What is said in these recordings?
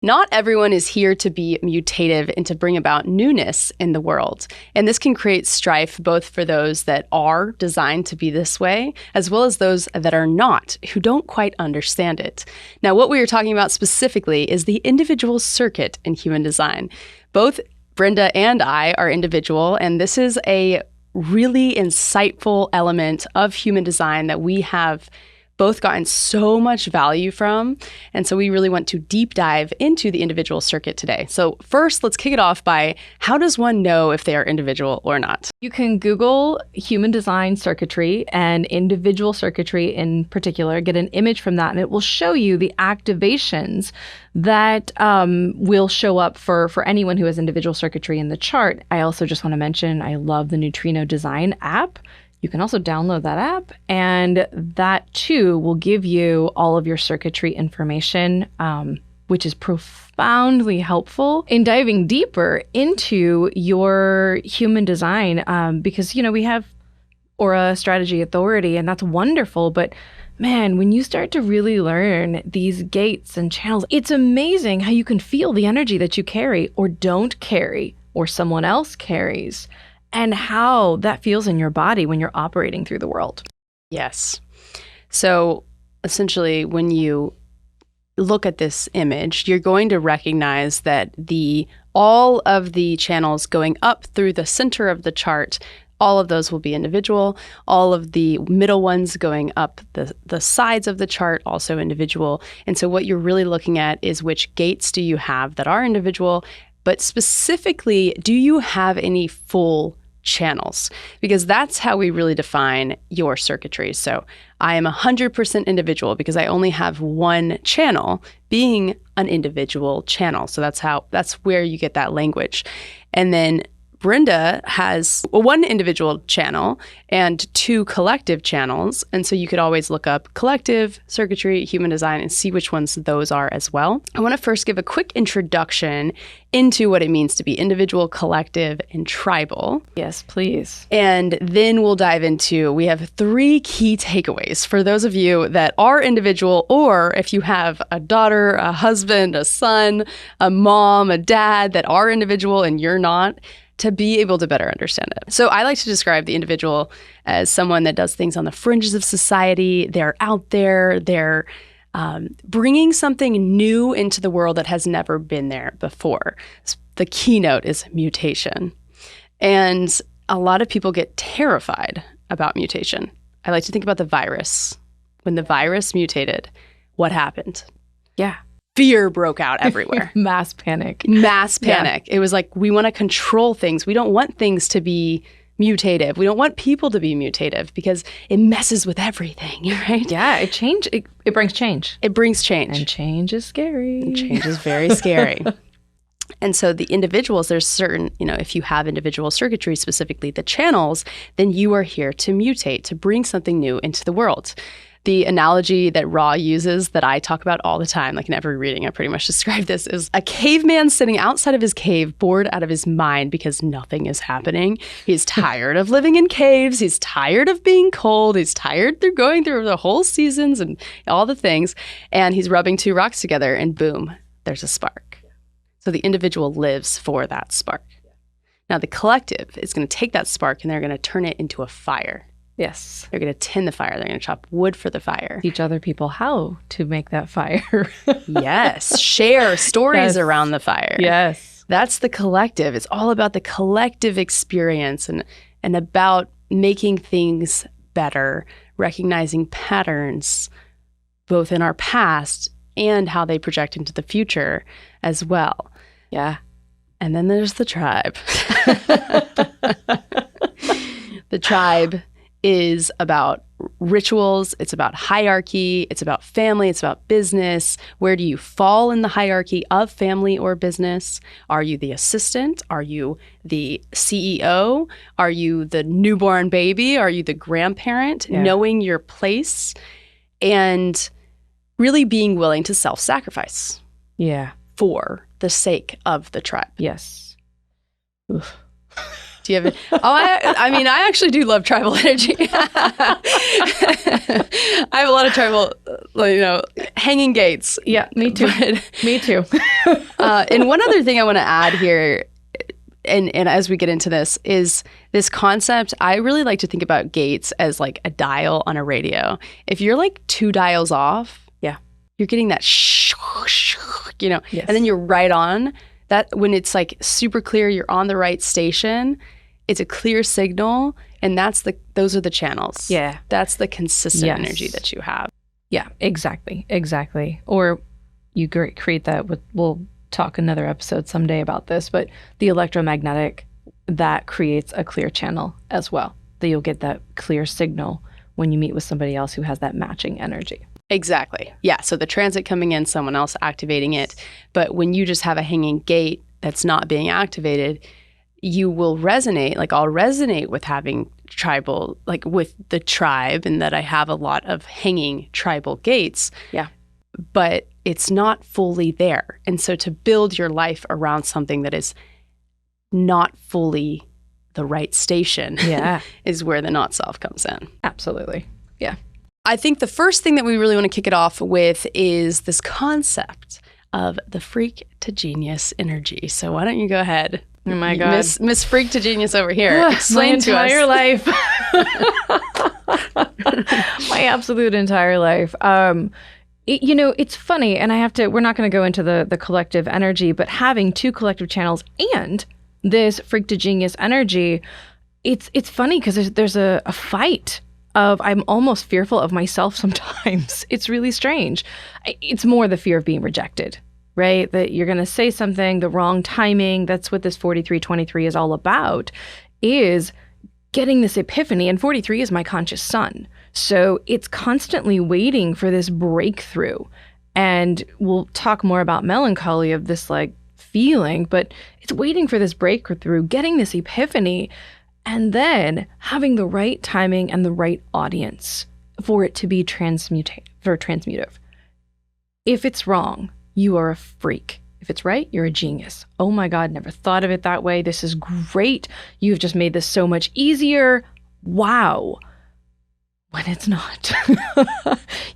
Not everyone is here to be mutative and to bring about newness in the world. And this can create strife both for those that are designed to be this way, as well as those that are not, who don't quite understand it. Now, what we are talking about specifically is the individual circuit in human design. Both Brenda and I are individual, and this is a really insightful element of human design that we have both gotten so much value from. And so we really want to deep dive into the individual circuit today. So first, let's kick it off by how does one know if they are individual or not? You can Google human design circuitry and individual circuitry in particular, get an image from that, and it will show you the activations that will show up for anyone who has individual circuitry in the chart. I also just want to mention, I love the Neutrino Design app. You can also download that app, and that too will give you all of your circuitry information, which is profoundly helpful in diving deeper into your human design, because, you know, we have aura, strategy, authority, and that's wonderful, but man, when you start to really learn these gates and channels, it's amazing how you can feel the energy that you carry or don't carry or someone else carries, and how that feels in your body when you're operating through the world. Yes. So essentially, when you look at this image, you're going to recognize that all of the channels going up through the center of the chart, all of those will be individual. All of the middle ones going up the sides of the chart, also individual. And so what you're really looking at is which gates do you have that are individual, but specifically, do you have any full channels? Because that's how we really define your circuitry. So I am 100% individual because I only have one channel being an individual channel. So that's where you get that language. And then Brenda has one individual channel and two collective channels. And so you could always look up collective, circuitry, human design, and see which ones those are as well. I want to first give a quick introduction into what it means to be individual, collective, and tribal. Yes, please. And then we'll dive into, we have 3 key takeaways for those of you that are individual, or if you have a daughter, a husband, a son, a mom, a dad that are individual and you're not, to be able to better understand it. So I like to describe the individual as someone that does things on the fringes of society. They're out there, they're bringing something new into the world that has never been there before. The keynote is mutation. And a lot of people get terrified about mutation. I like to think about the virus. When the virus mutated, what happened? Yeah. Fear broke out everywhere. Mass panic. Mass panic. Yeah. It was like, we want to control things. We don't want things to be mutative. We don't want people to be mutative because it messes with everything, right? Yeah, it brings change. It brings change. And change is scary. And change is very scary. And so the individuals, there's certain, if you have individual circuitry, specifically the channels, then you are here to mutate, to bring something new into the world. The analogy that Ra uses that I talk about all the time, like in every reading, I pretty much describe this, is a caveman sitting outside of his cave, bored out of his mind because nothing is happening. He's tired of living in caves. He's tired of being cold. He's tired through going through the whole seasons and all the things. And he's rubbing 2 rocks together and boom, there's a spark. So the individual lives for that spark. Now the collective is going to take that spark and they're going to turn it into a fire. Yes. They're going to tend the fire. They're going to chop wood for the fire. Teach other people how to make that fire. Yes. Share stories around the fire. Yes. That's the collective. It's all about the collective experience and about making things better, recognizing patterns, both in our past and how they project into the future as well. Yeah. And then there's the tribe. The tribe is about rituals, it's about hierarchy, it's about family, it's about business. Where do you fall in the hierarchy of family or business? Are you the assistant? Are you the CEO? Are you the newborn baby? Are you the grandparent? Yeah. Knowing your place and really being willing to self-sacrifice. Yeah. For the sake of the tribe. Yes. Oof. Do you have I mean, I actually do love tribal energy. I have a lot of tribal, hanging gates. Yeah, me too. Me too. And one other thing I want to add here, and as we get into this, is this concept. I really like to think about gates as like a dial on a radio. If you're like 2 dials off, you're getting that yes. And then you're right on. That when it's like super clear, you're on the right station. It's a clear signal, and those are the channels. Yeah, that's the consistent energy that you have. Yeah, exactly. Or you create that with. We'll talk another episode someday about this, but the electromagnetic that creates a clear channel as well. That you'll get that clear signal when you meet with somebody else who has that matching energy. Exactly. Yeah. So the transit coming in, someone else activating it. But when you just have a hanging gate that's not being activated, you will resonate. Like I'll resonate with having tribal, like with the tribe, and that I have a lot of hanging tribal gates. Yeah. But it's not fully there. And so to build your life around something that is not fully the right station is where the not self comes in. Absolutely. Yeah. I think the first thing that we really want to kick it off with is this concept of the freak to genius energy. So why don't you go ahead? Oh my God. Miss Freak to Genius over here. Explain to us. My entire life. My absolute entire life. It's funny, and we're not going to go into the collective energy, but having 2 collective channels and this freak to genius energy, it's funny because there's a fight of I'm almost fearful of myself sometimes. It's really strange. It's more the fear of being rejected, right? That you're going to say something, the wrong timing. That's what this 4323 is all about, is getting this epiphany. And 43 is my conscious sun. So it's constantly waiting for this breakthrough. And we'll talk more about melancholy of this like feeling, but it's waiting for this breakthrough, getting this epiphany, and then having the right timing and the right audience for it to be transmutive. If it's wrong, you are a freak. If it's right, you're a genius. Oh my God, never thought of it that way. This is great. You've just made this so much easier. Wow. When it's not.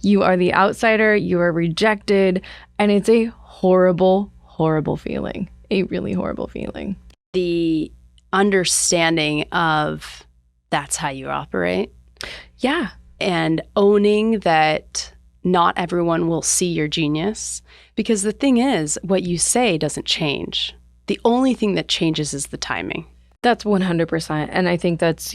You are the outsider, you are rejected, and it's a horrible, horrible feeling. A really horrible feeling. The understanding of that's how you operate. Yeah. And owning that not everyone will see your genius. Because the thing is, what you say doesn't change. The only thing that changes is the timing. That's 100%. And I think that's,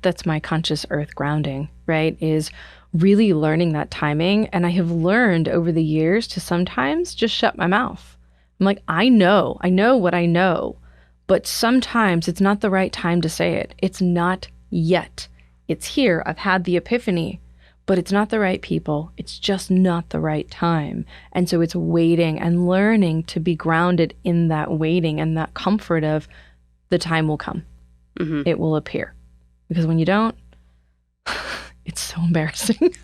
that's my conscious earth grounding, right? Is really learning that timing. And I have learned over the years to sometimes just shut my mouth. I'm like, I know what I know, but sometimes it's not the right time to say it. It's not yet. It's here. I've had the epiphany, but it's not the right people. It's just not the right time. And so it's waiting and learning to be grounded in that waiting and that comfort of the time will come. Mm-hmm. It will appear. Because when you don't, it's so embarrassing.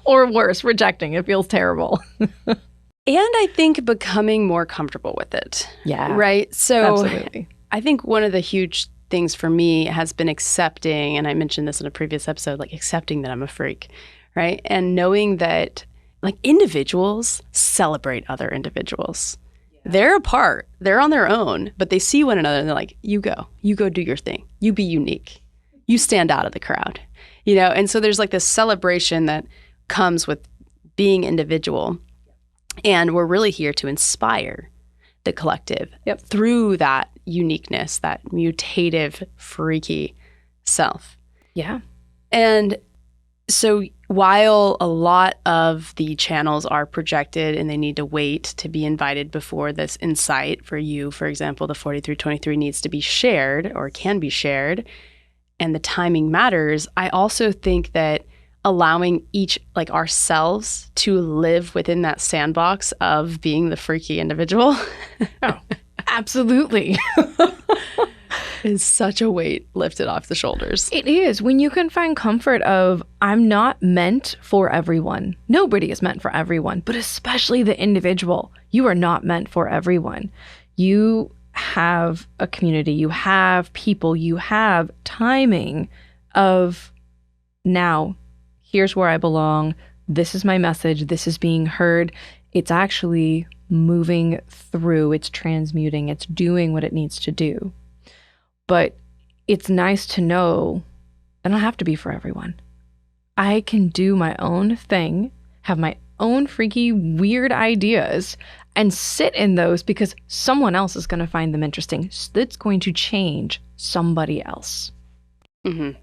Or worse, rejecting. It feels terrible. And I think becoming more comfortable with it. Yeah. Right? So absolutely. I think one of the huge things for me has been accepting, and I mentioned this in a previous episode, like accepting that I'm a freak, right? And knowing that like individuals celebrate other individuals. Yeah. They're apart. They're on their own, but they see one another and they're like, you go do your thing. You be unique. You stand out of the crowd, And so there's like this celebration that comes with being individual. And we're really here to inspire the collective through that uniqueness, that mutative, freaky self. Yeah. And so while a lot of the channels are projected and they need to wait to be invited before this insight for you, for example, the 4323 needs to be shared or can be shared, and the timing matters, I also think that allowing each, like ourselves, to live within that sandbox of being the freaky individual. Oh, absolutely. Is such a weight lifted off the shoulders. It is. When you can find comfort of, I'm not meant for everyone. Nobody is meant for everyone, but especially the individual. You are not meant for everyone. You have a community, you have people, you have timing of now, here's where I belong. This is my message. This is being heard. It's actually moving through. It's transmuting. It's doing what it needs to do. But it's nice to know I don't have to be for everyone. I can do my own thing, have my own freaky, weird ideas, and sit in those because someone else is going to find them interesting. That's going to change somebody else. Mm-hmm.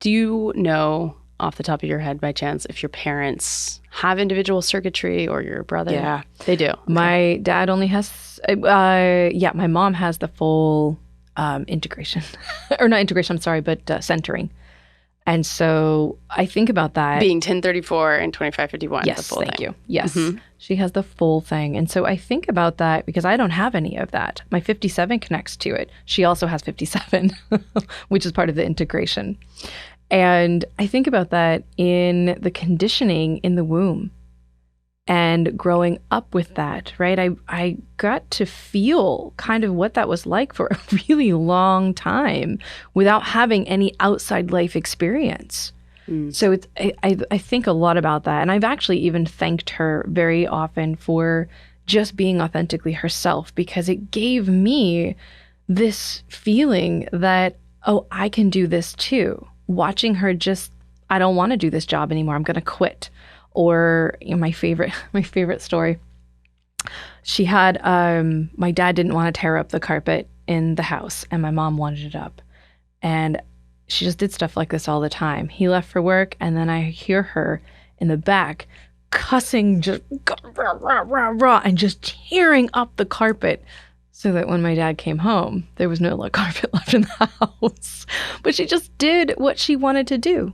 Do you know off the top of your head by chance if your parents have individual circuitry or your brother? Yeah. They do. Okay. My dad only has, my mom has the full integration. Or not integration, I'm sorry, but centering. And so I think about that. Being 1034 and 2551. Yes, the full thank thing. you. Yes, Mm-hmm. She has the full thing. And so I think about that because I don't have any of that. My 57 connects to it. She also has 57, which is part of the integration. And I think about that in the conditioning in the womb and growing up with that, right? I got to feel kind of what that was like for a really long time without having any outside life experience. So it's I think a lot about that. And I've actually even thanked her very often for just being authentically herself because it gave me this feeling that, oh, I can do this too. Watching her just, I don't want to do this job anymore. I'm going to quit. Or my favorite story. She had, my dad didn't want to tear up the carpet in the house and my mom wanted it up. And she just did stuff like this all the time. He left for work and then I hear her in the back cussing, just rah, rah, rah, rah, and just tearing up the carpet so that when my dad came home, there was no carpet left in the house. But she just did what she wanted to do.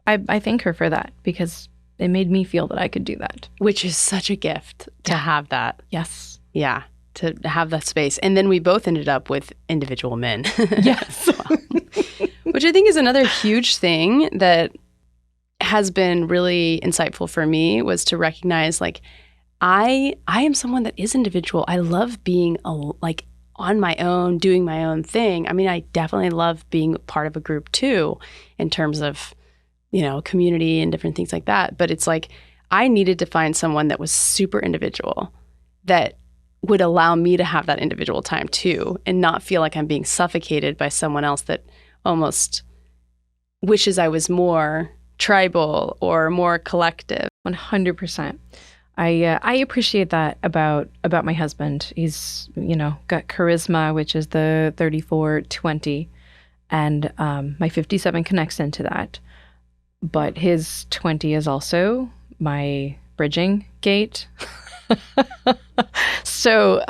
I thank her for that because it made me feel that I could do that. Which is such a gift to have that. Yes. Yeah, to have that space. And then we both ended up with individual men. Yes. Which I think is another huge thing that has been really insightful for me was to recognize I am someone that is individual. I love being on my own, doing my own thing. I mean, I definitely love being part of a group too in terms of community and different things like that. But it's I needed to find someone that was super individual that would allow me to have that individual time too and not feel like I'm being suffocated by someone else that almost wishes I was more tribal or more collective. 100%. I appreciate that about my husband. He's, got charisma, which is the 34-20, and my 57 connects into that. But his 20 is also my bridging gate. So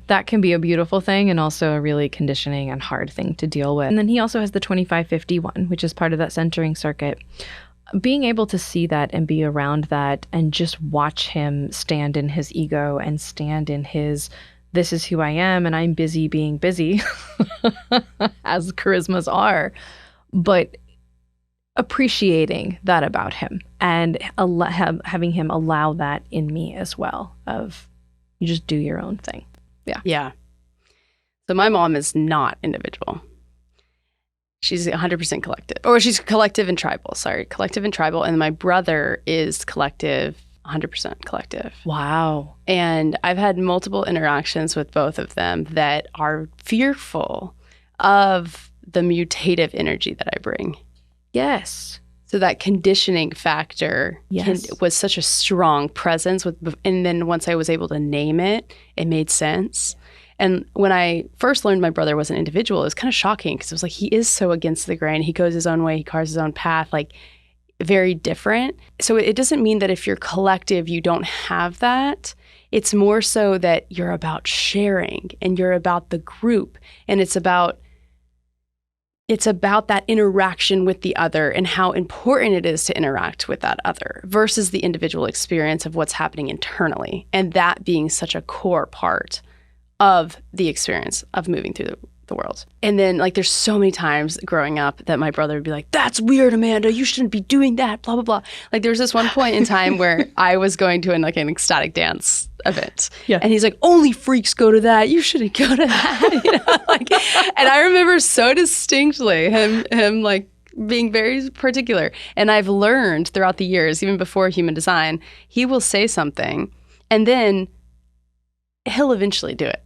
that can be a beautiful thing and also a really conditioning and hard thing to deal with. And then he also has the 25-51, which is part of that centering circuit. Being able to see that and be around that and just watch him stand in his ego and stand in his, this is who I am and I'm busy being busy, as charismas are. But appreciating that about him and having him allow that in me as well of you just do your own thing. Yeah. So my mom is not individual. She's 100% collective. Or she's collective and tribal. Sorry. Collective and tribal. And my brother is collective, 100% collective. Wow. And I've had multiple interactions with both of them that are fearful of the mutative energy that I bring. Yes. So that conditioning factor was such a strong presence. And then once I was able to name it, it made sense. And when I first learned my brother was an individual, it was kind of shocking because it was he is so against the grain. He goes his own way. He carves his own path, very different. So it doesn't mean that if you're collective, you don't have that. It's more so that you're about sharing and you're about the group. And it's about that interaction with the other and how important it is to interact with that other versus the individual experience of what's happening internally. And that being such a core part of the experience of moving through the world. And then like there's so many times growing up that my brother would be like, that's weird, Amanda, you shouldn't be doing that, blah, blah, blah. Like there was this one point in time where I was going to an ecstatic dance event. Yeah. And he's like, only freaks go to that. You shouldn't go to that. And I remember so distinctly him like being very particular. And I've learned throughout the years, even before human design, he will say something and then he'll eventually do it.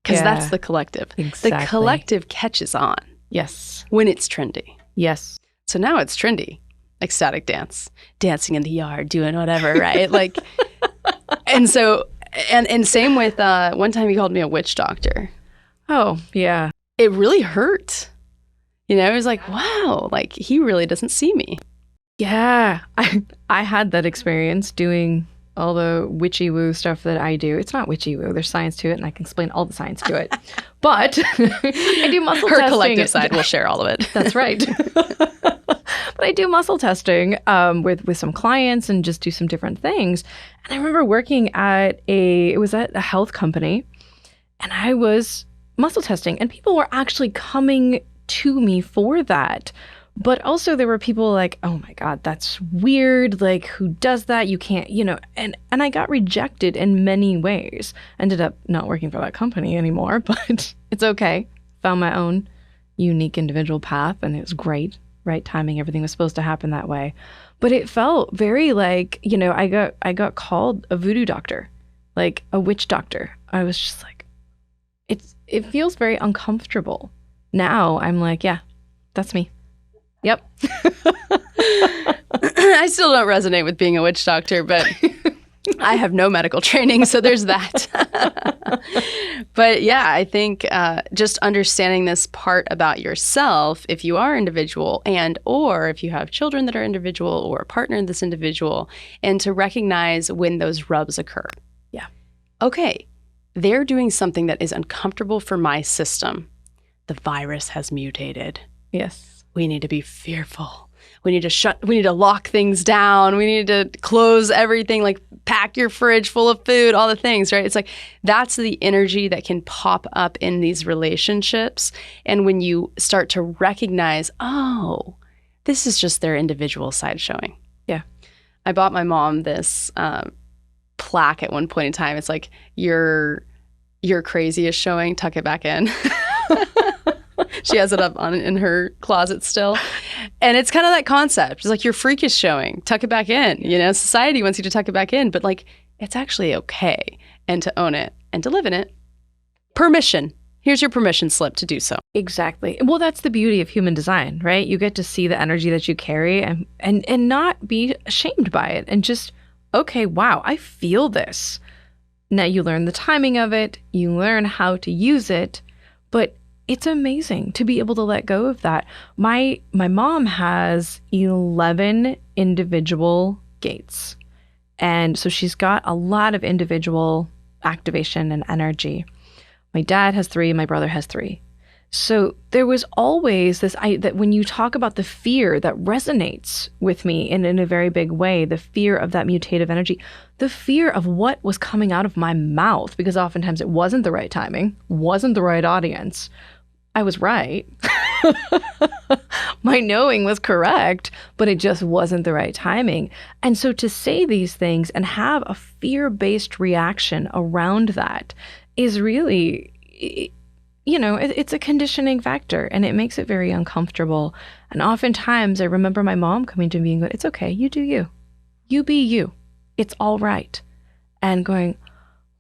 Because that's the collective. Exactly. The collective catches on. Yes. When it's trendy. Yes. So now it's trendy. Ecstatic dance. Dancing in the yard, doing whatever, right? Like, and so, and same with, one time he called me a witch doctor. Oh, yeah. It really hurt. You know, it was like, wow, like he really doesn't see me. Yeah. I had that experience doing all the witchy woo stuff that I do. It's not witchy woo. There's science to it, and I can explain all the science to it. But I do muscle testing. Her collective side will share all of it. That's right. But I do muscle testing with some clients and just do some different things. And I remember working at a health company, and I was muscle testing, and people were actually coming to me for that. But also there were people like, oh my God, that's weird. Like, who does that? You can't, and I got rejected in many ways. Ended up not working for that company anymore, but it's okay. Found my own unique individual path, and it was great. Right timing, everything was supposed to happen that way. But it felt very like, I got called a voodoo doctor, like a witch doctor. I was just like, it feels very uncomfortable. Now I'm like, yeah, that's me. Yep. I still don't resonate with being a witch doctor, but I have no medical training, so there's that. But yeah, I think just understanding this part about yourself, if you are individual or if you have children that are individual or a partner that's individual, and to recognize when those rubs occur. Yeah. Okay, they're doing something that is uncomfortable for my system. The virus has mutated. Yes. We need to be fearful. We need to lock things down. We need to close everything, like pack your fridge full of food, all the things, right? It's like that's the energy that can pop up in these relationships. And when you start to recognize, oh, this is just their individual side showing. Yeah. I bought my mom this plaque at one point in time. It's like, your crazy is showing, tuck it back in. She has it up in her closet still. And it's kind of that concept. It's like your freak is showing, tuck it back in. Society wants you to tuck it back in, but like it's actually okay, and to own it and to live in it. Permission. Here's your permission slip to do so. Exactly. Well, that's the beauty of human design, right? You get to see the energy that you carry and not be ashamed by it, and just, okay, wow, I feel this. Now you learn the timing of it, you learn how to use it, but it's amazing to be able to let go of that. My mom has 11 individual gates. And so she's got a lot of individual activation and energy. My dad has 3, my brother has 3. So there was always this, that when you talk about the fear that resonates with me in a very big way, the fear of that mutative energy, the fear of what was coming out of my mouth, because oftentimes it wasn't the right timing, wasn't the right audience. I was right. My knowing was correct, but it just wasn't the right timing. And so to say these things and have a fear-based reaction around that is really, it's a conditioning factor, and it makes it very uncomfortable. And oftentimes I remember my mom coming to me and going, it's okay, you do you. You be you. It's all right. And going,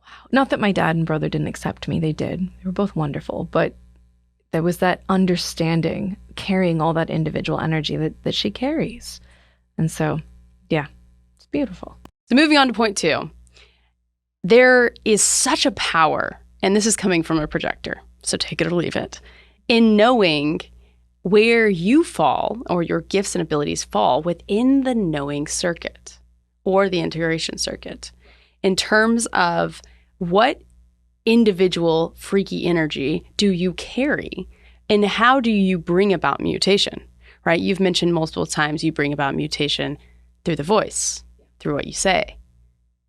wow. Not that my dad and brother didn't accept me. They did. They were both wonderful. But there was that understanding, carrying all that individual energy that she carries. And so, yeah, it's beautiful. So moving on to point 2. There is such a power, and this is coming from a projector, so take it or leave it, in knowing where you fall or your gifts and abilities fall within the knowing circuit or the integration circuit in terms of what individual freaky energy do you carry, and how do you bring about mutation, right? You've mentioned multiple times you bring about mutation through the voice, through what you say.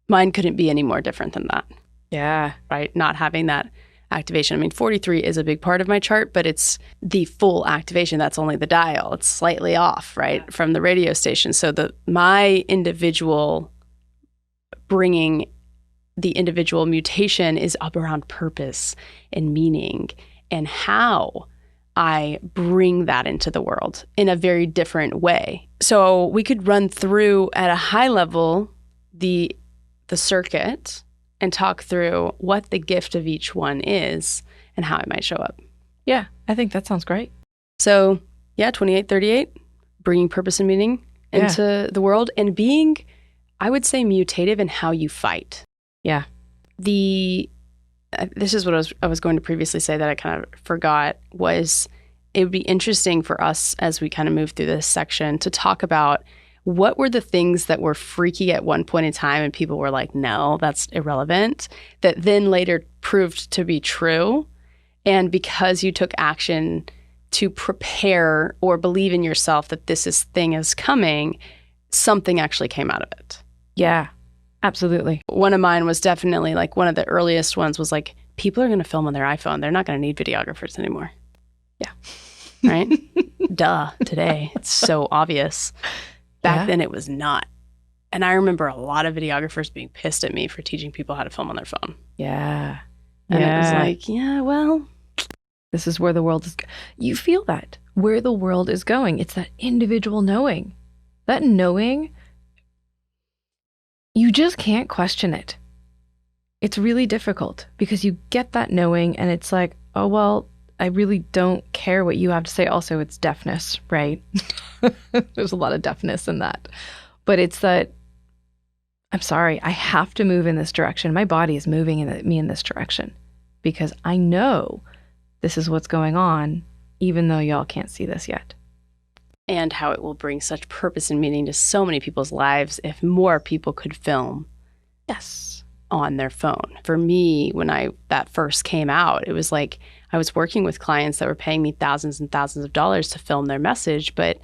Mine couldn't be any more different than that. Yeah. Right? Not having that activation. I mean, 43 is a big part of my chart, but it's the full activation. That's only the dial. It's slightly off, right, from the radio station. So my individual bringing the individual mutation is up around purpose and meaning and how I bring that into the world in a very different way. So we could run through at a high level the circuit and talk through what the gift of each one is and how it might show up. Yeah, I think that sounds great. So yeah, 2838, bringing purpose and meaning into the world and being, I would say, mutative in how you fight. Yeah. This is what I was going to previously say that I kind of forgot, was it would be interesting for us as we kind of move through this section to talk about what were the things that were freaky at one point in time and people were like, no, that's irrelevant, that then later proved to be true. And because you took action to prepare or believe in yourself that this thing is coming, something actually came out of it. Yeah, absolutely. One of mine was definitely like one of the earliest ones was like, people are going to film on their iPhone. They're not going to need videographers anymore. Yeah. Right? Duh. Today, it's so obvious. Back then, it was not. And I remember a lot of videographers being pissed at me for teaching people how to film on their phone. Yeah. And it was like, yeah, well, this is where the world is. You feel that, where the world is going. It's that individual knowing. That knowing, you just can't question it. It's really difficult because you get that knowing and it's like, oh, well, I really don't care what you have to say. Also, it's deafness, right? There's a lot of deafness in that. But it's that, I'm sorry, I have to move in this direction. My body is moving me in this direction because I know this is what's going on, even though y'all can't see this yet. And how it will bring such purpose and meaning to so many people's lives if more people could film. Yes. On their phone. For me, when that first came out, it was like I was working with clients that were paying me thousands and thousands of dollars to film their message, but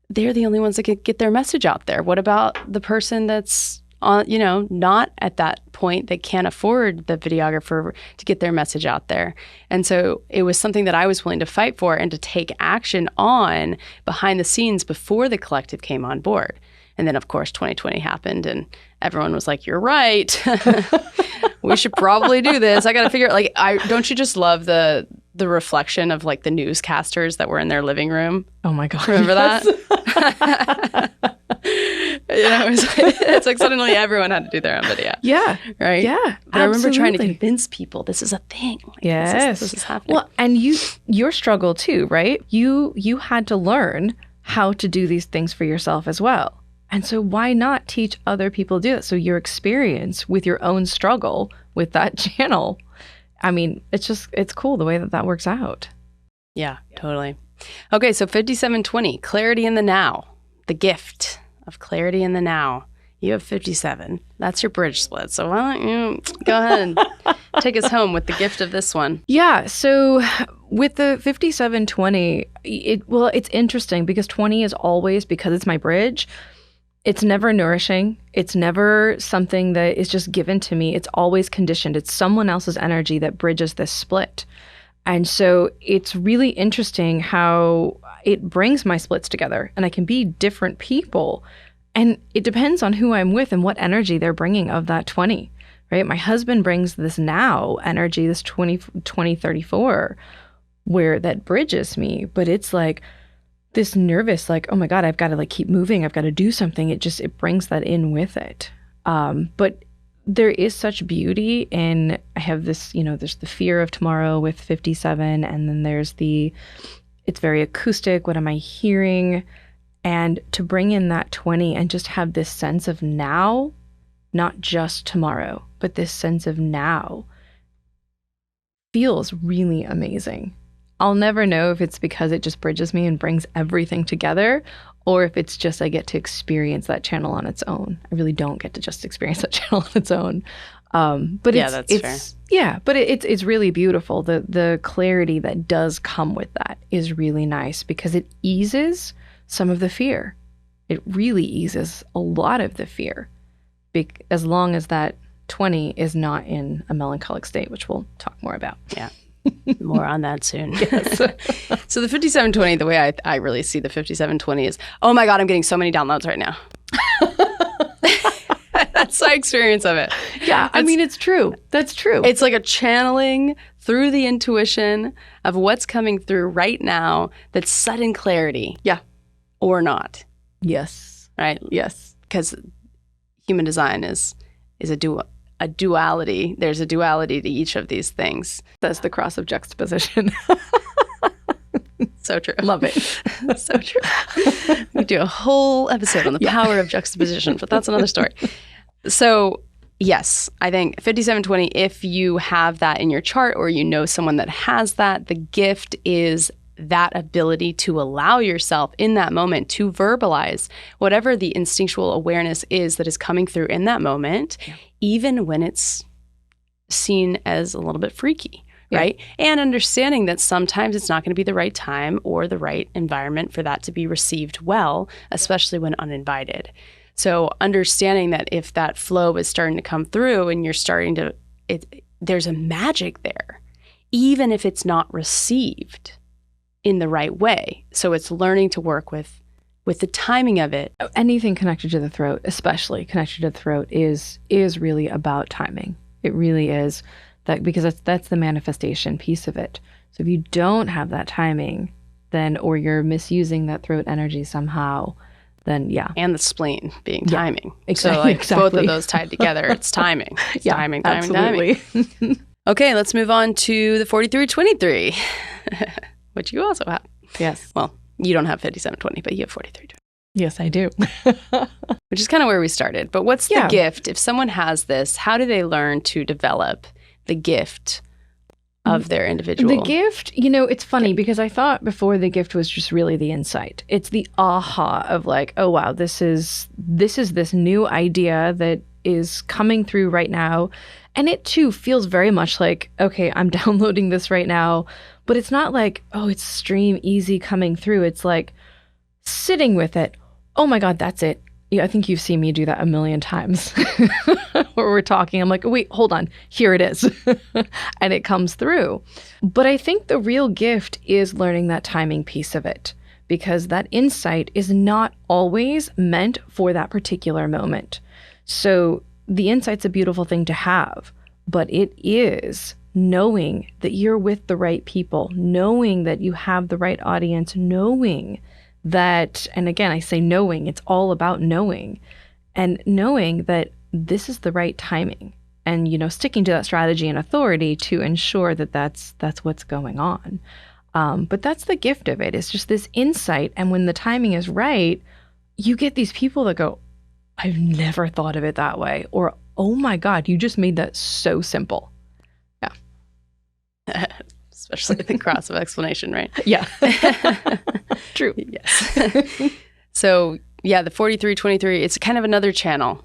they're the only ones that could get their message out there. What about the person that's on, not at that point that can't afford the videographer to get their message out there? And so it was something that I was willing to fight for and to take action on behind the scenes before the collective came on board. And then, of course, 2020 happened and everyone was like, you're right. We should probably do this. I got to figure out, don't you just love the reflection of like the newscasters that were in their living room? Oh my God. Remember that? It's like suddenly everyone had to do their own video. Yeah. Right? Yeah. But I remember trying to convince people this is a thing. Like, yes. This is happening. Well, and your struggle too, right? You had to learn how to do these things for yourself as well. And so why not teach other people to do it? So your experience with your own struggle with that channel, I mean, it's cool the way that works out. Yeah, totally. Okay, so 5720, clarity in the now, the gift of clarity in the now. You have 57. That's your bridge split. So why don't you go ahead and take us home with the gift of this one? Yeah, so with the 5720, it's interesting because 20 is always, because it's my bridge, it's never nourishing. It's never something that is just given to me. It's always conditioned. It's someone else's energy that bridges this split. And so it's really interesting how it brings my splits together and I can be different people. And it depends on who I'm with and what energy they're bringing of that 20, right? My husband brings this now energy, this 2034, where that bridges me. But it's like, this nervous, like, oh my God, I've got to like keep moving. I've got to do something. It brings that in with it. But there is such beauty in, I have this, there's the fear of tomorrow with 57. And then there's it's very acoustic. What am I hearing? And to bring in that 20 and just have this sense of now, not just tomorrow, but this sense of now feels really amazing. I'll never know if it's because it just bridges me and brings everything together, or if it's just I get to experience that channel on its own. I really don't get to just experience that channel on its own. But yeah, that's fair. Yeah, but it's really beautiful. The clarity that does come with that is really nice because it eases some of the fear. It really eases a lot of the fear, as long as that 5720 is not in a melancholic state, which we'll talk more about. Yeah. More on that soon. Yes. So the 5720, the way I really see the 5720 is, oh my God, I'm getting so many downloads right now. That's my experience of it. Yeah, I mean, it's true. That's true. It's like a channeling through the intuition of what's coming through right now that's sudden clarity. Yeah. Or not. Yes. Right? Yes. Because human design is a duality. There's a duality to each of these things. That's the cross of juxtaposition. So true. Love it. So true. We do a whole episode on the power of juxtaposition, but that's another story. So yes, I think 5720, if you have that in your chart or you know someone that has that, the gift is that ability to allow yourself in that moment to verbalize whatever the instinctual awareness is that is coming through in that moment, even when it's seen as a little bit freaky. Right? And understanding that sometimes it's not going to be the right time or the right environment for that to be received well, especially when uninvited. So understanding that if that flow is starting to come through and you're starting to, there's a magic there, even if it's not received in the right way. So it's learning to work with the timing of it. Anything connected to the throat, especially connected to the throat, is really about timing. It really is. That, because that's the manifestation piece of it. So if you don't have that timing, then, or you're misusing that throat energy somehow, then yeah. And the spleen being timing. Exactly. So like exactly. both of those tied together, it's timing. It's timing. Absolutely. Okay, let's move on to the 4323, which you also have. Yes. Well, you don't have 5720, but you have 4320. Yes, I do. Which is kind of where we started. But what's the gift? If someone has this, how do they learn to develop the gift of their individual? The gift, it's funny because I thought before the gift was just really the insight. It's the aha of like, oh wow, this is this new idea that is coming through right now. And it too feels very much like, okay, I'm downloading this right now, but it's not like, oh, it's stream easy coming through. It's like sitting with it. Oh my God, that's it. Yeah, I think you've seen me do that a million times where we're talking. I'm like, wait, hold on. Here it is. And it comes through. But I think the real gift is learning that timing piece of it, because that insight is not always meant for that particular moment. So the insight's a beautiful thing to have, but it is knowing that you're with the right people, knowing that you have the right audience, knowing that, and again, I say knowing, it's all about knowing, and knowing that this is the right timing, and, sticking to that strategy and authority to ensure that that's what's going on. But that's the gift of it. It's just this insight. And when the timing is right, you get these people that go, I've never thought of it that way. Or, oh my God, you just made that so simple. Yeah. Especially the cross of explanation, right? Yeah. True. Yes. So yeah, the 4323, it's kind of another channel,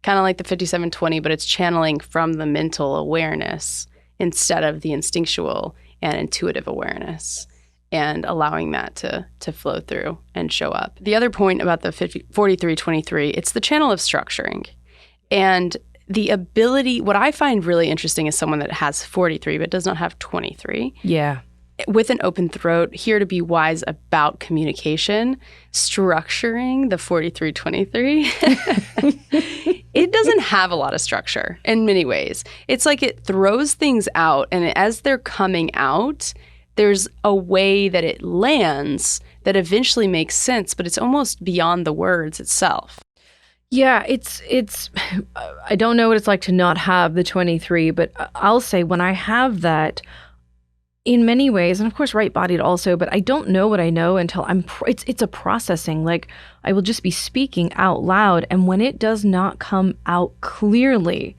kind of like the 5720, but it's channeling from the mental awareness instead of the instinctual and intuitive awareness, and allowing that to flow through and show up. The other point about the 4323, it's the channel of structuring. And the ability, what I find really interesting is someone that has 43 but does not have 23. Yeah. With an open throat, here to be wise about communication, structuring the 4323. It doesn't have a lot of structure in many ways. It's like it throws things out, and as they're coming out, there's a way that it lands that eventually makes sense, but it's almost beyond the words itself. Yeah, it's I don't know what it's like to not have the 23, but I'll say when I have that, in many ways, and of course right-bodied also, but I don't know what I know until it's a processing. Like, I will just be speaking out loud, and when it does not come out clearly,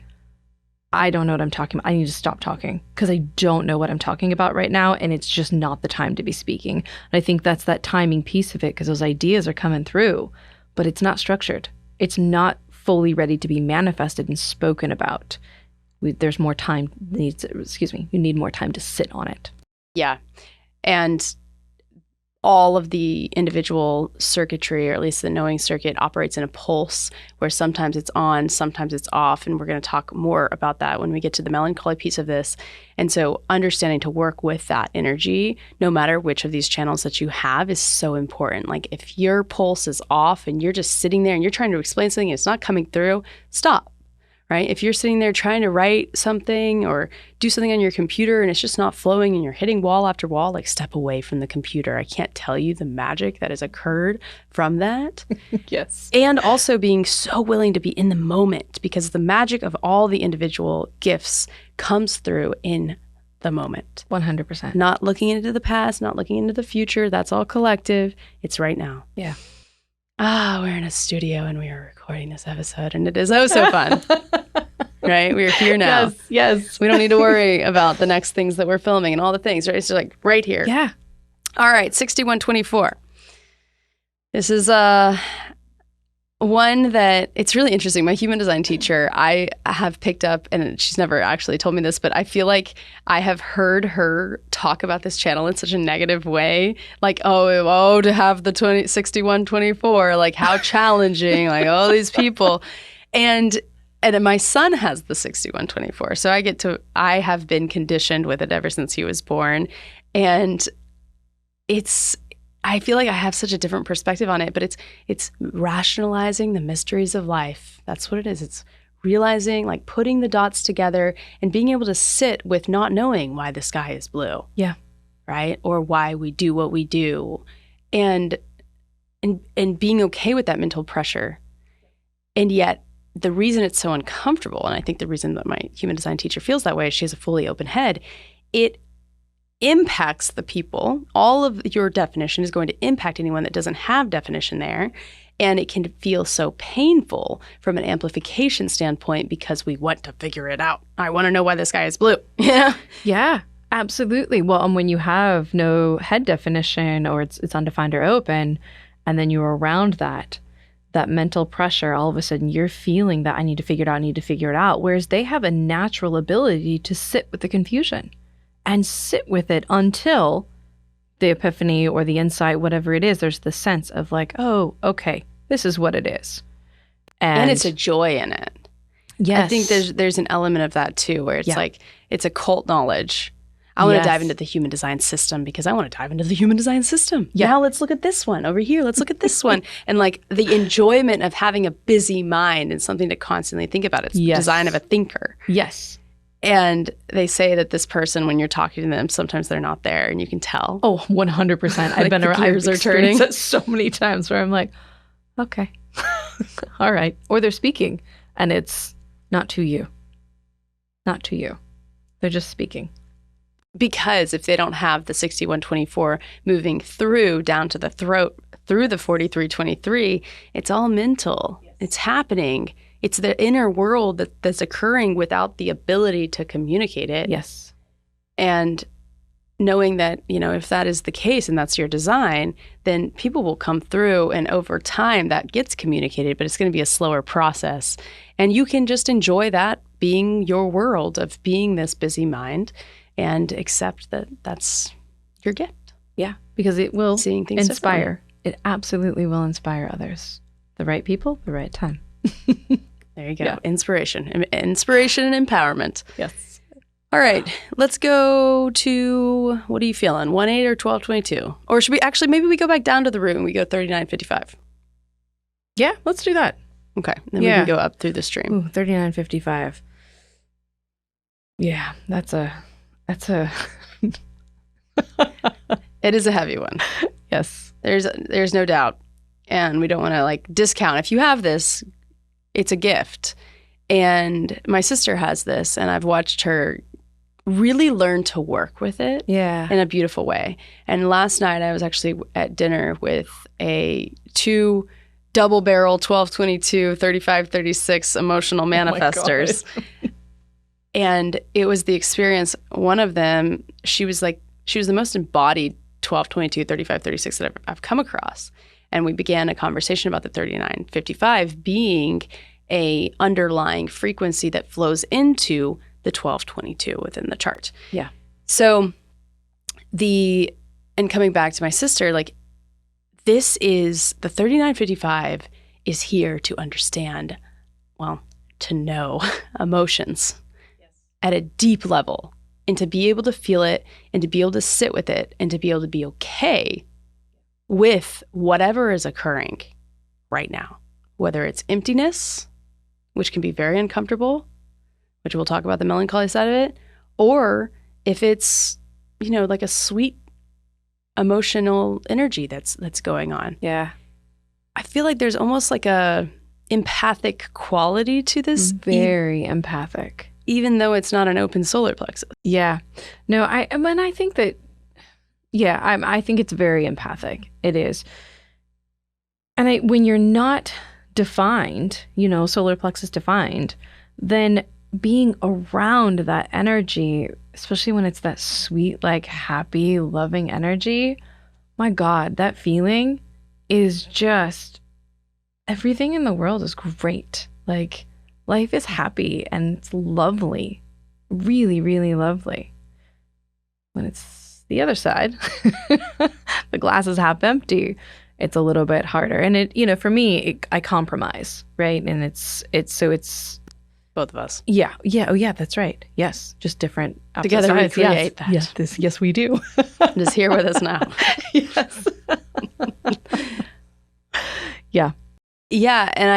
I don't know what I'm talking about. I need to stop talking because I don't know what I'm talking about right now, and it's just not the time to be speaking. And I think that's that timing piece of it, because those ideas are coming through, but it's not structured. It's not fully ready to be manifested and spoken about. There's more time you need more time to sit on it. Yeah. And all of the individual circuitry, or at least the knowing circuit, operates in a pulse where sometimes it's on, sometimes it's off. And we're going to talk more about that when we get to the melancholy piece of this. And so understanding to work with that energy, no matter which of these channels that you have, is so important. Like if your pulse is off and you're just sitting there and you're trying to explain something and it's not coming through, stop. Right? If you're sitting there trying to write something or do something on your computer and it's just not flowing and you're hitting wall after wall, like step away from the computer. I can't tell you the magic that has occurred from that. Yes. And also being so willing to be in the moment, because the magic of all the individual gifts comes through in the moment. 100%. Not looking into the past, not looking into the future. That's all collective. It's right now. Yeah. We're in a studio and we are recording this episode and it is so fun. Right? We're here now. Yes. We don't need to worry about the next things that we're filming and all the things, right? It's just like right here. Yeah. All right, 6124. This is one that it's really interesting. My human design teacher, I have picked up, and she's never actually told me this, but I feel like I have heard her talk about this channel in such a negative way. Like, oh, to have the 6124, like how challenging, like all these people. And my son has the 6124. So I have been conditioned with it ever since he was born. And I feel like I have such a different perspective on it, but it's rationalizing the mysteries of life. That's what it is. It's realizing, like putting the dots together and being able to sit with not knowing why the sky is blue. Yeah. Right? Or why we do what we do. And being okay with that mental pressure. And yet the reason it's so uncomfortable, and I think the reason that my human design teacher feels that way is she has a fully open head, it impacts the people. All of your definition is going to impact anyone that doesn't have definition there. And it can feel so painful from an amplification standpoint because we want to figure it out. I want to know why the sky is blue. Yeah. Yeah, absolutely. Well, and when you have no head definition or it's undefined or open, and then you're around that mental pressure, all of a sudden you're feeling that I need to figure it out. Whereas they have a natural ability to sit with the confusion and sit with it until the epiphany or the insight, whatever it is, there's the sense of like, oh, okay, this is what it is. And it's a joy in it. Yes. I think there's an element of that too, where it's like, it's occult knowledge. I want to dive into the human design system because I want to dive into the human design system. Yeah. Now let's look at this one over here. Let's look at this one. And like the enjoyment of having a busy mind and something to constantly think about. It's the design of a thinker. Yes. And they say that this person, when you're talking to them, sometimes they're not there and you can tell. Oh, 100%. I've been around. I've experienced it so many times where I'm like, okay, all right. Or they're speaking and it's not to you. Not to you. They're just speaking. Because if they don't have the 6124 moving through down to the throat through the 4323, it's all mental. Yes. It's happening. It's the inner world that's occurring without the ability to communicate it. Yes. And knowing that, if that is the case and that's your design, then people will come through and over time that gets communicated, but it's going to be a slower process. And you can just enjoy that being your world of being this busy mind and accept that that's your gift. Yeah, because it will seeing things inspire. It absolutely will inspire others. The right people, the right time. There you go. Yeah. Inspiration and empowerment. Yes. All right. Let's go to, what are you feeling? 1-8 or 12-22? Or should we actually, maybe we go back down to the root and we go 39-55? Yeah, let's do that. Okay. Then we can go up through the stream. Ooh, 39-55. Yeah, that's a it is a heavy one. Yes. There's no doubt. And we don't want to like discount. If you have this, it's a gift. And my sister has this, and I've watched her really learn to work with it in a beautiful way. And last night I was actually at dinner with two double-barrel 12-22, 35-36 emotional manifestors. And it was the experience. One of them, she was the most embodied 12-22, 35-36 that I've come across. And we began a conversation about the 39-55 being a underlying frequency that flows into the 12-22 within the chart. Yeah. So and coming back to my sister, like this is the 3955 is here to understand, well, to know emotions at a deep level and to be able to feel it and to be able to sit with it and to be able to be okay with whatever is occurring right now, whether it's emptiness, which can be very uncomfortable, which we'll talk about the melancholy side of it, or if it's, like a sweet emotional energy that's going on. Yeah. I feel like there's almost like a empathic quality to this. Very empathic. Even though it's not an open solar plexus. Yeah. No, I think that, I think it's very empathic. It is. And when you're not defined, solar plexus defined, then being around that energy, especially when it's that sweet, like happy, loving energy, my God, that feeling is just, everything in the world is great. Like, life is happy and it's lovely, really, really lovely. When it's the other side, the glass is half empty, it's a little bit harder. And it, for me, I compromise, right? And it's both of us. Yeah. Oh, yeah, that's right. Yes. Just different. Together we create that. Yes, we do. Just here with us now. Yes. Yeah. Yeah. And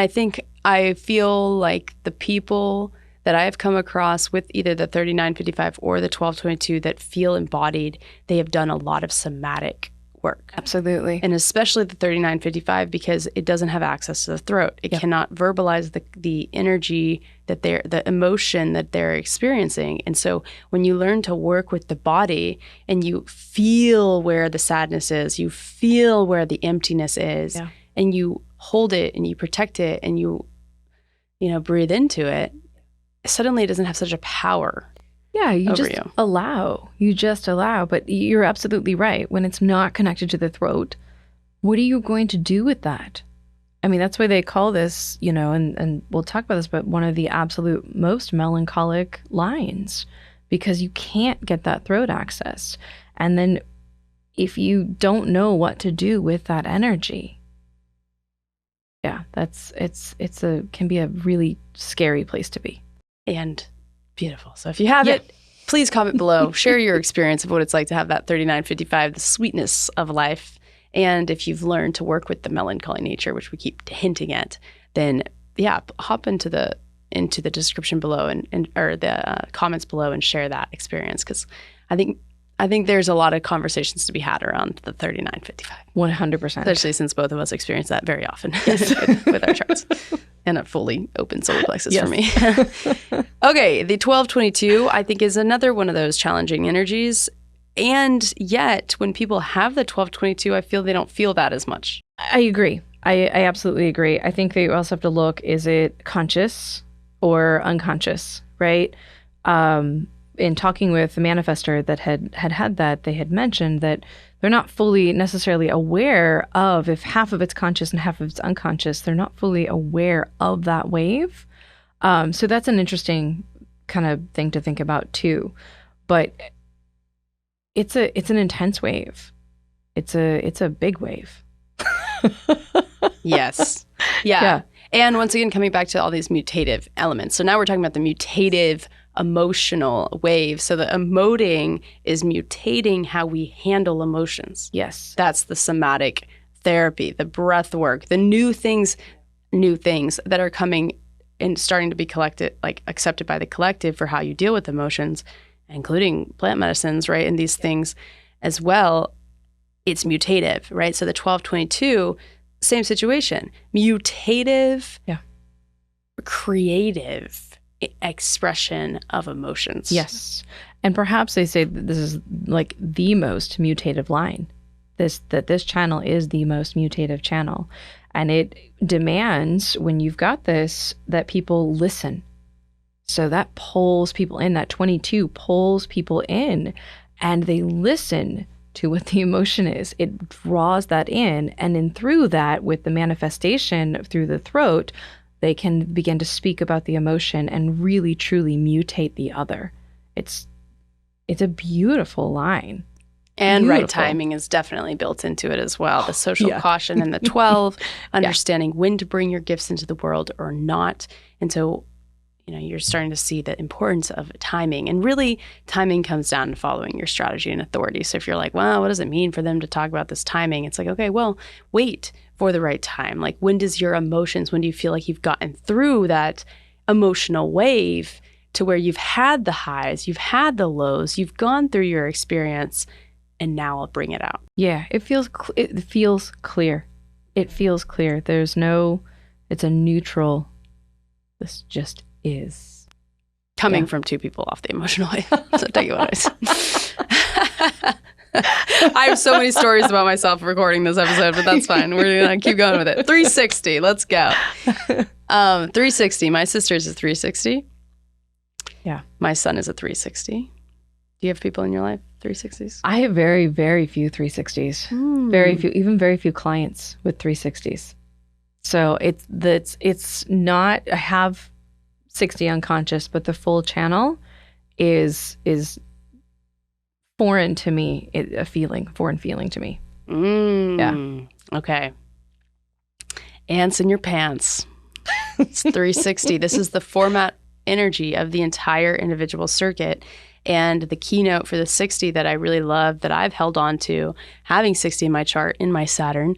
I feel like the people that I have come across with either the 3955 or the 1222 that feel embodied, they have done a lot of somatic work. Absolutely. And especially the 3955 because it doesn't have access to the throat. It cannot verbalize the energy the emotion that they're experiencing. And so when you learn to work with the body and you feel where the sadness is, you feel where the emptiness is, and you hold it and you protect it and you breathe into it, suddenly it doesn't have such a power. Yeah, you just allow. But you're absolutely right. When it's not connected to the throat, what are you going to do with that? I mean, that's why they call this, and we'll talk about this, but one of the absolute most melancholic lines, because you can't get that throat access. And then if you don't know what to do with that energy, can be a really scary place to be. And beautiful. So if you have it, please comment below. Share your experience of what it's like to have that 3955, the sweetness of life. And if you've learned to work with the melancholy nature, which we keep hinting at, then hop into the description below or the comments below and share that experience, because I think there's a lot of conversations to be had around the 3955. 100%. Especially since both of us experience that very often with our charts. And a fully open solar plexus for me. Okay, the 1222, I think, is another one of those challenging energies. And yet, when people have the 1222, I feel they don't feel that as much. I agree. I absolutely agree. I think they also have to look, is it conscious or unconscious, right? In talking with the manifester that had that, they had mentioned that they're not fully necessarily aware of, if half of it's conscious and half of it's unconscious, they're not fully aware of that wave. So that's an interesting kind of thing to think about too. But it's an intense wave. It's a big wave. Yes. Yeah. And once again, coming back to all these mutative elements. So now we're talking about the mutative emotional wave. So the emoting is mutating how we handle emotions. Yes. That's the somatic therapy, the breath work, the new things that are coming and starting to be accepted by the collective for how you deal with emotions, including plant medicines, right? And these things as well. It's mutative, right? So the 1222, same situation. Mutative, creative expression of emotions. Yes. And perhaps they say that this is like the most mutative line. That this channel is the most mutative channel. And it demands, when you've got this, that people listen. So that pulls people in. That 22 pulls people in, and they listen to what the emotion is. It draws that in, and then through that, with the manifestation through the throat, they can begin to speak about the emotion and really truly mutate the other. It's a beautiful line. And beautiful. right timing is definitely built into it as well. The social caution and the 12, understanding when to bring your gifts into the world or not. And so, you're starting to see the importance of timing. And really, timing comes down to following your strategy and authority. So if you're like, well, what does it mean for them to talk about this timing? It's like, okay, well, wait for the right time. Like, when do you feel like you've gotten through that emotional wave to where you've had the highs, you've had the lows, you've gone through your experience, and now I'll bring it out. Yeah, it feels clear. It feels clear. It's a neutral, this just is. Coming from two people off the emotional wave. So take it what it is. I have so many stories about myself recording this episode, but that's fine. We're going to keep going with it. 360. Let's go. 360. My sister's a 360. Yeah. My son is a 360. Do you have people in your life, 360s? I have very, very few 360s. Very few clients with 360s. So it's not, I have 60 unconscious, but the full channel is foreign to me, foreign feeling to me. Yeah. Okay. Ants in your pants. It's 360. This is the format energy of the entire individual circuit. And the keynote for the 60 that I really love, that I've held on to, having 60 in my chart in my Saturn,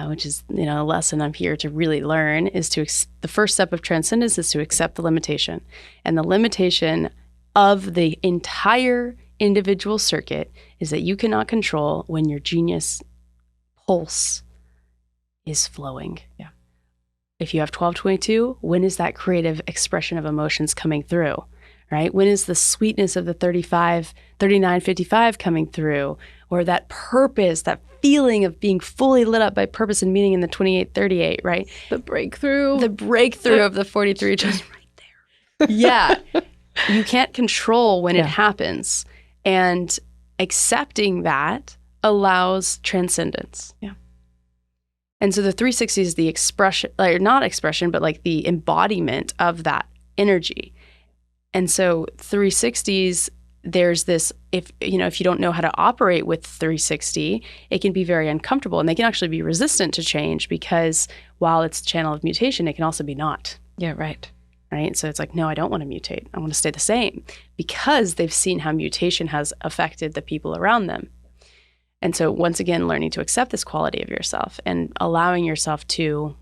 which is a lesson I'm here to really learn, is the first step of transcendence is to accept the limitation. And the limitation of the entire individual circuit is that you cannot control when your genius pulse is flowing. Yeah. If you have 1222, when is that creative expression of emotions coming through? Right? When is the sweetness of the 3955 coming through? Or that purpose, that feeling of being fully lit up by purpose and meaning in the 2838, right? The breakthrough. The breakthrough of the 43, just right there. Yeah. You can't control when it happens. And accepting that allows transcendence. Yeah. And so the 360 is the expression, not expression, but like the embodiment of that energy. And so 360s, there's this, if you don't know how to operate with 360, it can be very uncomfortable, and they can actually be resistant to change, because while it's a channel of mutation, it can also be not. Yeah, right. Right? So it's like, no, I don't want to mutate. I want to stay the same, because they've seen how mutation has affected the people around them. And so once again, learning to accept this quality of yourself and allowing yourself to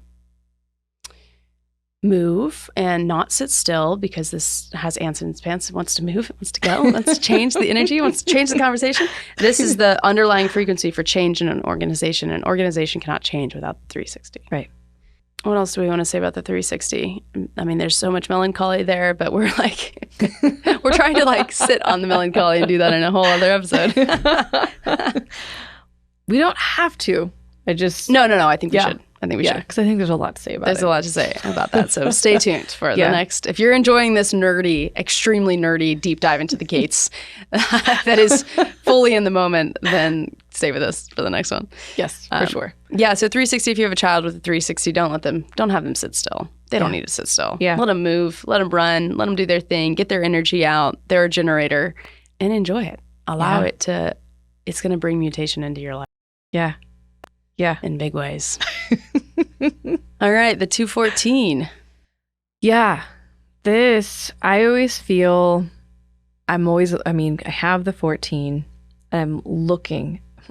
move and not sit still, because this has ants in its pants. It wants to move, it wants to go, it wants to change the energy, it wants to change the conversation. This is the underlying frequency for change in an organization. An organization cannot change without the 360. Right. What else do we want to say about the 360? I mean, there's so much melancholy there, but we're like, we're trying to sit on the melancholy and do that in a whole other episode. We don't have to. No, I think we should. I think we should. Because I think there's a lot to say about it. There's a lot to say about that. So stay tuned for the next. If you're enjoying this extremely nerdy deep dive into the gates that is fully in the moment, then stay with us for the next one. Yes, for sure. Yeah. So 360, if you have a child with a 360, don't have them sit still. They don't need to sit still. Yeah. Let them move, let them run, let them do their thing, get their energy out. They're a generator, and enjoy it. Allow it to, it's going to bring mutation into your life. Yeah. Yeah. In big ways. All right, the 214. Yeah. I always feel, I have the 14, and I'm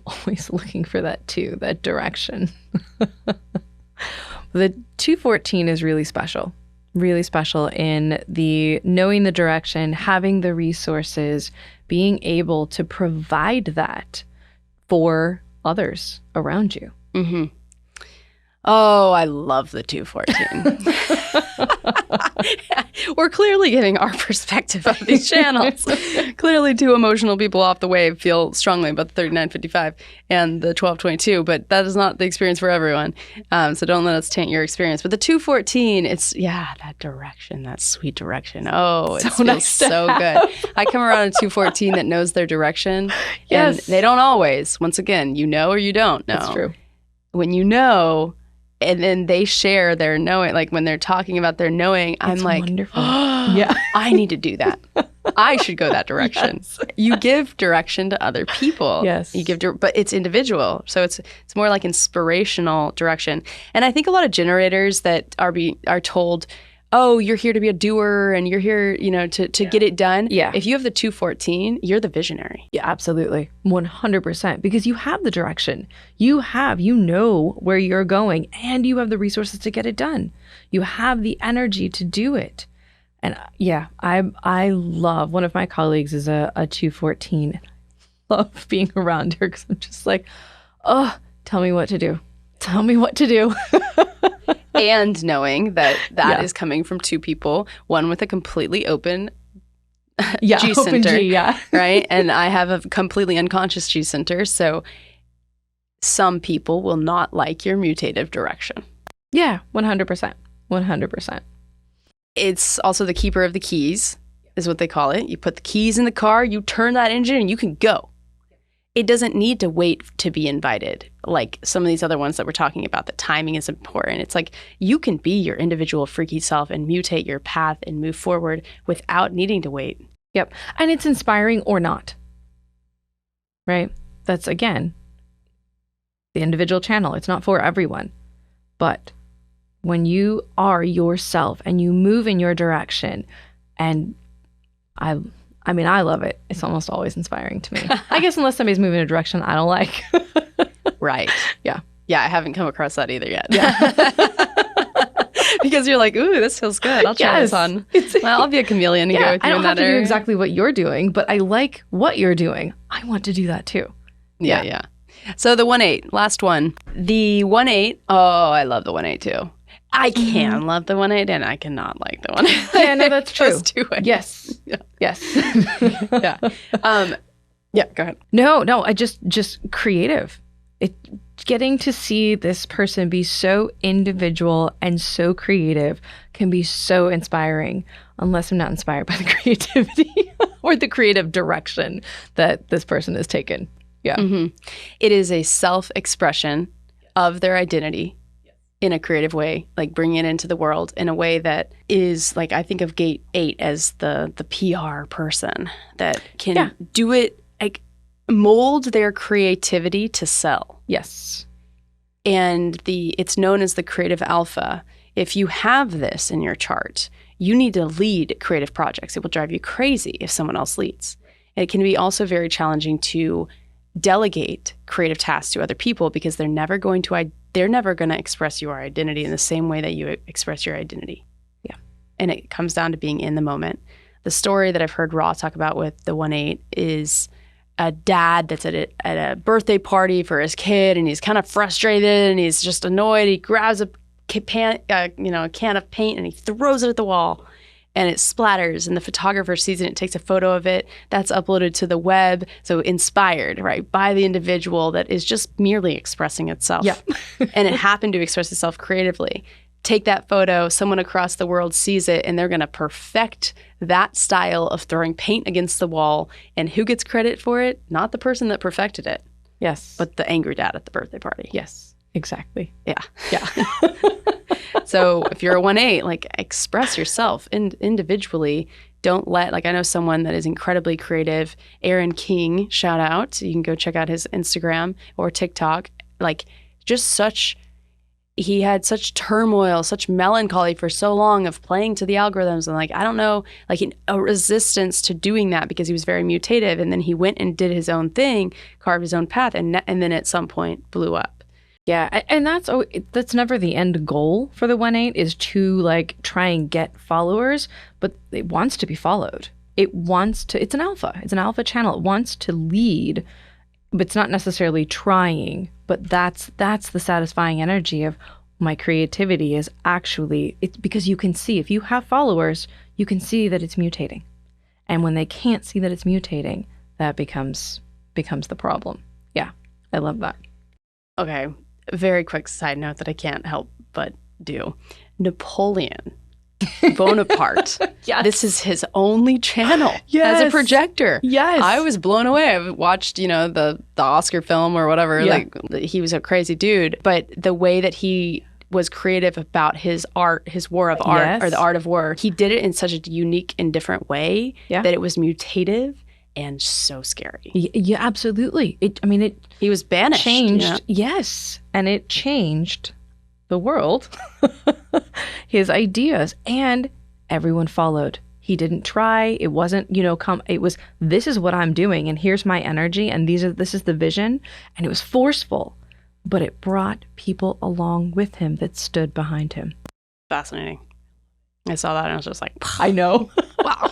always looking for that 2, that direction. The 214 is really special in the knowing the direction, having the resources, being able to provide that for others around you. Mm-hmm. Oh, I love the 214. We're clearly giving our perspective of these channels. Clearly, two emotional people off the wave feel strongly about the 3955 and the 1222, but that is not the experience for everyone. So don't let us taint your experience. But the 214, it's, that direction, that sweet direction. Oh, it feels so good. I come around a 214 that knows their direction. Yes. And they don't always. Once again, you know or you don't know. That's true. When you know, and then they share their knowing, like when they're talking about their knowing, I'm like, wonderful. Yeah, I need to do that. I should go that direction. Yes. You give direction to other people. Yes. You give, but it's individual. So it's more like inspirational direction. And I think a lot of generators that are told, oh, you're here to be a doer and you're here, to get it done. Yeah. If you have the 214, you're the visionary. Yeah, absolutely. 100%. Because you have the direction. You know where you're going, and you have the resources to get it done. You have the energy to do it. And yeah, I love, one of my colleagues is a 214. I love being around her because I'm just like, oh, tell me what to do. Tell me what to do. And knowing that is coming from two people, one with a completely open G open center, G, right? And I have a completely unconscious G center. So some people will not like your mutative direction. Yeah, 100%. 100%. It's also the keeper of the keys, is what they call it. You put the keys in the car, you turn that engine, and you can go. It doesn't need to wait to be invited, like some of these other ones that we're talking about. The timing is important. It's like you can be your individual freaky self and mutate your path and move forward without needing to wait. Yep. And it's inspiring or not. Right? That's, again, the individual channel. It's not for everyone. But when you are yourself and you move in your direction, and I love it. It's almost always inspiring to me. I guess unless somebody's moving in a direction I don't like. Right. Yeah. Yeah, I haven't come across that either yet. Yeah. Because you're like, ooh, this feels good. I'll try this on. Well, I'll be a chameleon and go with you I don't in have that to area. do exactly what you're doing, but I like what you're doing. I want to do that too. Yeah. So the 1-8, last one. The 1-8, oh, I love the 1-8 too. I can love the 1-8 and I cannot like the 1-8. Yeah, no, that's true. Those two ways. Yes. Yeah. Yes. Yeah. Yeah, go ahead. No, I just creative. Getting to see this person be so individual and so creative can be so inspiring, unless I'm not inspired by the creativity or the creative direction that this person has taken. Yeah. Mm-hmm. It is a self-expression of their identity in a creative way, like bringing it into the world in a way that is like, I think of Gate 8 as the PR person that can do it, like mold their creativity to sell. Yes. And it's known as the creative alpha. If you have this in your chart, you need to lead creative projects. It will drive you crazy if someone else leads. And it can be also very challenging to delegate creative tasks to other people because they're never going to express your identity in the same way that you express your identity. Yeah. And it comes down to being in the moment. The story that I've heard Raw talk about with the 1-8 is a dad that's at a birthday party for his kid, and he's kind of frustrated and he's just annoyed. He grabs a can of paint and he throws it at the wall, and it splatters, and the photographer sees it and takes a photo of it. That's uploaded to the web. So inspired, right, by the individual that is just merely expressing itself. Yeah. And it happened to express itself creatively. Take that photo, someone across the world sees it, and they're going to perfect that style of throwing paint against the wall. And who gets credit for it? Not the person that perfected it. Yes. But the angry dad at the birthday party. Yes, exactly. Yeah. Yeah. So if you're a 1-8, like express yourself individually. Don't let, I know someone that is incredibly creative, Aaron King, shout out. You can go check out his Instagram or TikTok. He had such turmoil, such melancholy for so long of playing to the algorithms. And I don't know, a resistance to doing that because he was very mutative. And then he went and did his own thing, carved his own path, and then at some point blew up. Yeah, and that's never the end goal for the 1-8, is to try and get followers, but it wants to be followed. It's an alpha channel. It wants to lead, but it's not necessarily trying. But that's the satisfying energy of my creativity is actually, it's because you can see, if you have followers, you can see that it's mutating. And when they can't see that it's mutating, that becomes the problem. Yeah, I love that. Okay, very quick side note that I can't help but do. Napoleon Bonaparte. Yes. This is his only channel as a projector. Yes. I was blown away. I've watched, the Oscar film or whatever. Yeah. He was a crazy dude. But the way that he was creative about his art, his war of art, Yes. or the art of war. He did it in such a unique and different way that it was mutative and so scary. Yeah, absolutely. He was banished. Changed. Yes. And it changed the world, his ideas, and everyone followed. He didn't try. It wasn't, it was, this is what I'm doing and here's my energy and this is the vision. And it was forceful, but it brought people along with him that stood behind him. Fascinating. I saw that and I was just like, I know. wow.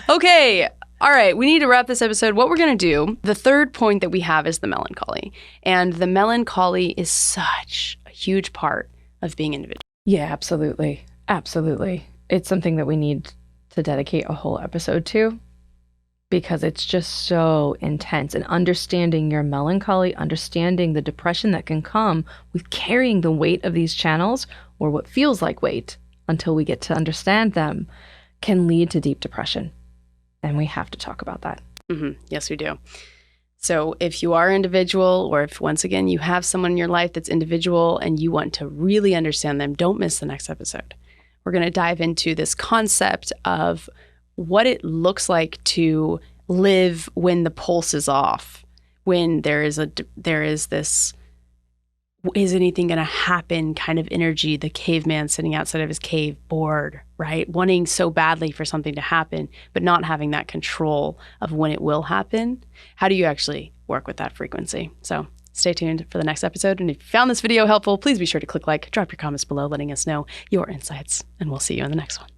Okay. All right. We need to wrap this episode. What we're going to do, the third point that we have is the melancholy. And the melancholy is such a huge part of being individual. Yeah, absolutely. Absolutely. It's something that we need to dedicate a whole episode to because it's just so intense. And understanding your melancholy, understanding the depression that can come with carrying the weight of these channels, or what feels like weight until we get to understand them, can lead to deep depression. And we have to talk about that. Mm-hmm. Yes, we do. So if you are individual, or if once again you have someone in your life that's individual and you want to really understand them, don't miss the next episode. We're going to dive into this concept of what it looks like to live when the pulse is off, when there is this, is anything going to happen kind of energy, the caveman sitting outside of his cave, bored, right? Wanting so badly for something to happen, but not having that control of when it will happen. How do you actually work with that frequency? So stay tuned for the next episode. And if you found this video helpful, please be sure to click like, drop your comments below, letting us know your insights, and we'll see you in the next one.